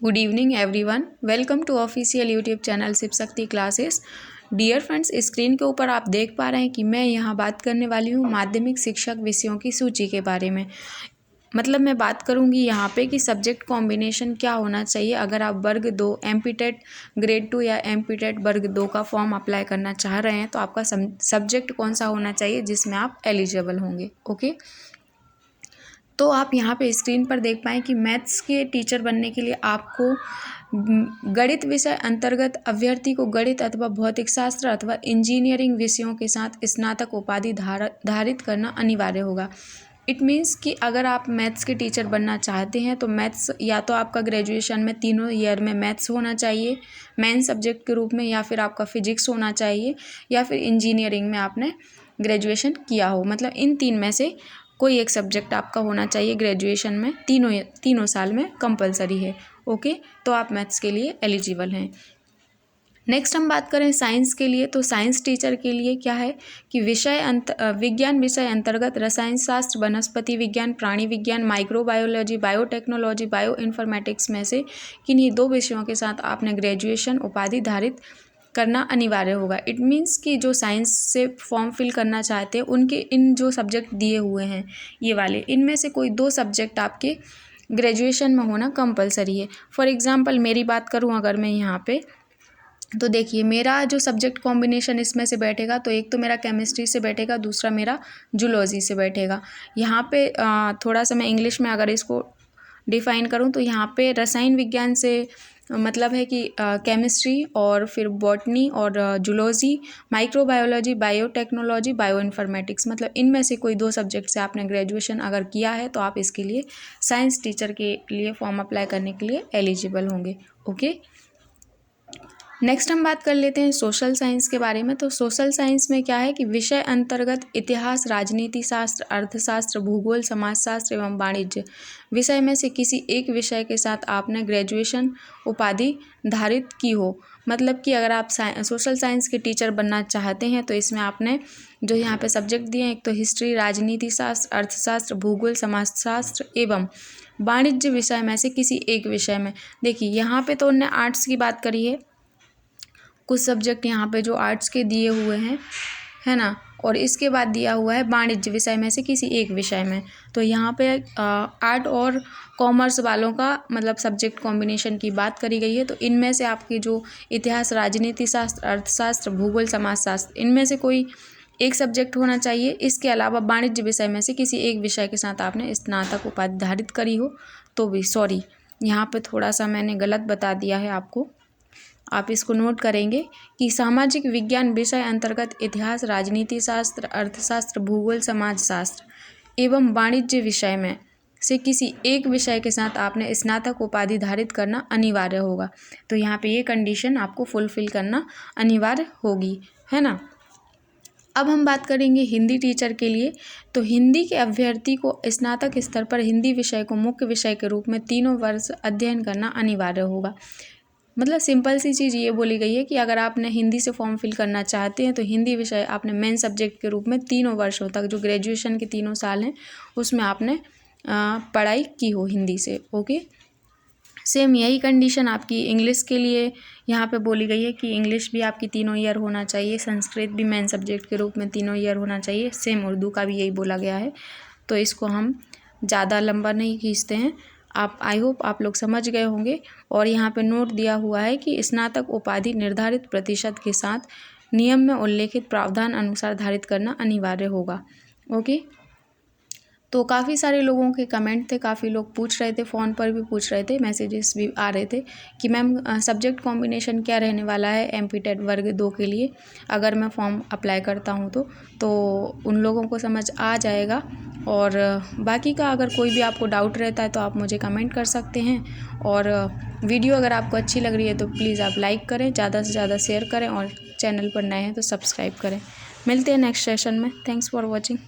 Good evening everyone, welcome to official YouTube channel Shiv Shakti classes. Dear friends, screen के ऊपर आप देख पा रहे हैं कि मैं यहाँ बात करने वाली हूँ माध्यमिक शिक्षक विषयों की सूची के बारे में। मतलब मैं बात करूँगी यहाँ पे कि सब्जेक्ट कॉम्बिनेशन क्या होना चाहिए अगर आप वर्ग 2 एमपीटेट ग्रेड 2 या एमपीटेट वर्ग 2 का फॉर्म अप्लाई करना चाह रहे हैं तो आपका सब्जेक्ट कौन सा होना चाहिए जिसमें आप एलिजिबल होंगे। ओके, तो आप यहाँ पे स्क्रीन पर देख पाएँ कि मैथ्स के टीचर बनने के लिए आपको गणित विषय अंतर्गत अभ्यर्थी को गणित अथवा भौतिक शास्त्र अथवा इंजीनियरिंग विषयों के साथ स्नातक उपाधि धारित करना अनिवार्य होगा। इट मीन्स कि अगर आप मैथ्स के टीचर बनना चाहते हैं तो मैथ्स या तो आपका ग्रेजुएशन में तीनों ईयर में मैथ्स होना चाहिए मेन सब्जेक्ट के रूप में, या फिर आपका फिजिक्स होना चाहिए, या फिर इंजीनियरिंग में आपने ग्रेजुएशन किया हो। मतलब इन तीन में से कोई एक सब्जेक्ट आपका होना चाहिए ग्रेजुएशन में, तीनों साल में कंपलसरी है। ओके, तो आप मैथ्स के लिए एलिजिबल हैं। नेक्स्ट हम बात करें साइंस के लिए, तो साइंस टीचर के लिए क्या है कि विज्ञान विषय अंतर्गत रसायन शास्त्र, वनस्पति विज्ञान, प्राणी विज्ञान, माइक्रोबायोलॉजी, बायोटेक्नोलॉजी, बायो इन्फॉर्मेटिक्स में से किन्हीं 2 विषयों के साथ आपने ग्रेजुएशन उपाधि धारित करना अनिवार्य होगा। इट मीन्स कि जो साइंस से फॉर्म फिल करना चाहते हैं उनके इन जो सब्जेक्ट दिए हुए हैं ये वाले, इनमें से कोई 2 सब्जेक्ट आपके ग्रेजुएशन में होना कंपलसरी है। फॉर एग्जांपल मेरी बात करूं अगर मैं यहाँ पे, तो देखिए मेरा जो सब्जेक्ट कॉम्बिनेशन इसमें से बैठेगा तो एक तो मेरा केमिस्ट्री से बैठेगा, दूसरा मेरा जूलॉजी से बैठेगा। यहाँ पे थोड़ा सा मैं इंग्लिश में अगर इसको डिफ़ाइन करूँ तो यहाँ पे रसायन विज्ञान से मतलब है कि केमिस्ट्री और फिर बॉटनी और zoology, microbiology, biotechnology, bio informatics, मतलब इनमें से कोई 2 सब्जेक्ट से आपने ग्रेजुएशन अगर किया है तो आप इसके लिए साइंस टीचर के लिए फॉर्म अप्लाई करने के लिए एलिजिबल होंगे। ओके, नेक्स्ट हम बात कर लेते हैं सोशल साइंस के बारे में। तो सोशल साइंस में क्या है कि विषय अंतर्गत इतिहास, राजनीति शास्त्र, अर्थशास्त्र, भूगोल, समाजशास्त्र एवं वाणिज्य विषय में से किसी एक विषय के साथ आपने ग्रेजुएशन उपाधि धारित की हो। मतलब कि अगर आप सोशल साइंस के टीचर बनना चाहते हैं तो इसमें आपने जो यहाँ पे सब्जेक्ट दिए हैं, एक तो हिस्ट्री, राजनीति शास्त्र, अर्थशास्त्र, भूगोल, समाजशास्त्र एवं वाणिज्य विषय में से किसी एक विषय में। देखिए यहाँ पे तो उन्होंने आर्ट्स की बात करी है, कुछ सब्जेक्ट यहाँ पे जो आर्ट्स के दिए हुए हैं, है ना, और इसके बाद दिया हुआ है वाणिज्य विषय में से किसी एक विषय में। तो यहाँ पे आर्ट और कॉमर्स वालों का मतलब सब्जेक्ट कॉम्बिनेशन की बात करी गई है। तो इनमें से आपकी जो इतिहास, राजनीति शास्त्र, अर्थशास्त्र, भूगोल, समाजशास्त्र, इनमें से कोई एक सब्जेक्ट होना चाहिए। इसके अलावा वाणिज्य विषय में से किसी एक विषय के साथ आपने स्नातक उपाधि धारित करी हो तो भी, सॉरी यहाँ पे थोड़ा सा मैंने गलत बता दिया है आपको, आप इसको नोट करेंगे कि सामाजिक विज्ञान विषय अंतर्गत इतिहास, राजनीति शास्त्र, अर्थशास्त्र, भूगोल, समाजशास्त्र एवं वाणिज्य विषय में से किसी एक विषय के साथ आपने स्नातक उपाधि धारित करना अनिवार्य होगा। तो यहाँ पे ये कंडीशन आपको फुलफिल करना अनिवार्य होगी, है ना। अब हम बात करेंगे हिंदी टीचर के लिए। तो हिंदी के अभ्यर्थी को स्नातक स्तर पर हिंदी विषय को मुख्य विषय के रूप में 3 वर्ष अध्ययन करना अनिवार्य होगा। मतलब सिंपल सी चीज़ ये बोली गई है कि अगर आपने हिंदी से फॉर्म फिल करना चाहते हैं तो हिंदी विषय आपने मेन सब्जेक्ट के रूप में 3 वर्षों तक, जो ग्रेजुएशन के 3 साल हैं उसमें आपने पढ़ाई की हो हिंदी से। ओके, सेम यही कंडीशन आपकी इंग्लिश के लिए यहाँ पे बोली गई है कि इंग्लिश भी आपकी 3 ईयर होना चाहिए, संस्कृत भी मेन सब्जेक्ट के रूप में 3 ईयर होना चाहिए। सेम उर्दू का भी यही बोला गया है। तो इसको हम ज़्यादा लंबा नहीं खींचते हैं, आप आई होप आप लोग समझ गए होंगे। और यहाँ पे नोट दिया हुआ है कि स्नातक उपाधि निर्धारित प्रतिशत के साथ नियम में उल्लेखित प्रावधान अनुसार धारित करना अनिवार्य होगा। ओके, तो काफ़ी सारे लोगों के कमेंट थे, काफ़ी लोग पूछ रहे थे, फ़ोन पर भी पूछ रहे थे, मैसेजेस भी आ रहे थे कि मैम सब्जेक्ट कॉम्बिनेशन क्या रहने वाला है एमपीटेट वर्ग 2 के लिए अगर मैं फॉर्म अप्लाई करता हूँ तो उन लोगों को समझ आ जाएगा। और बाकी का अगर कोई भी आपको डाउट रहता है तो आप मुझे कमेंट कर सकते हैं। और वीडियो अगर आपको अच्छी लग रही है तो प्लीज़ आप लाइक करें, ज़्यादा से ज़्यादा शेयर करें, और चैनल पर नए हैं तो सब्सक्राइब करें। मिलते हैं नेक्स्ट सेशन में। Thanks for watching.